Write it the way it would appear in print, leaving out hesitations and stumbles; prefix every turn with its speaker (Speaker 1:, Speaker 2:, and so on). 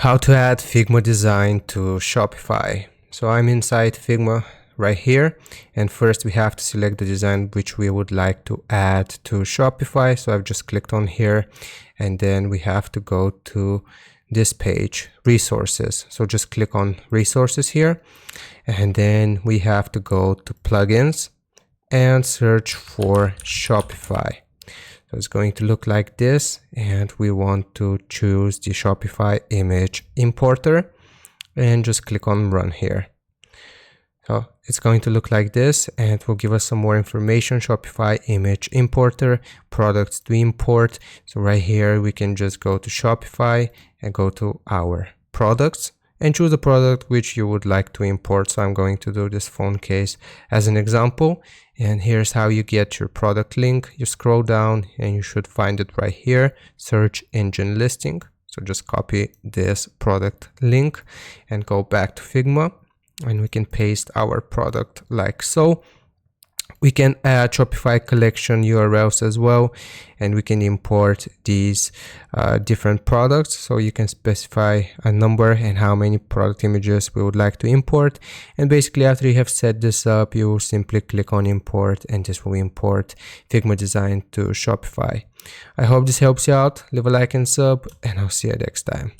Speaker 1: How to add Figma design to Shopify. So I'm inside Figma right here, and first we have to select the design which we would like to add to Shopify. So I've just clicked on here, and then we have to go to this page, resources. So just click on resources here, and then we have to go to plugins and search for Shopify. So it's going to look like this, and we want to choose the Shopify image importer and just click on run here. So it's going to look like this, and it will give us some more information. Shopify image importer, products to import. So right here we can just go to Shopify and go to our products and choose a product which you would like to import. So I'm going to do this phone case as an example. And here's how you get your product link. You scroll down and you should find it right here, search engine listing. So just copy this product link and go back to Figma, and we can paste our product like so. We can add Shopify collection URLs as well, and we can import these different products. So you can specify a number and how many product images we would like to import. And basically after you have set this up, you will simply click on import, and this will import Figma design to Shopify. I hope this helps you out. Leave a like and sub, and I'll see you next time.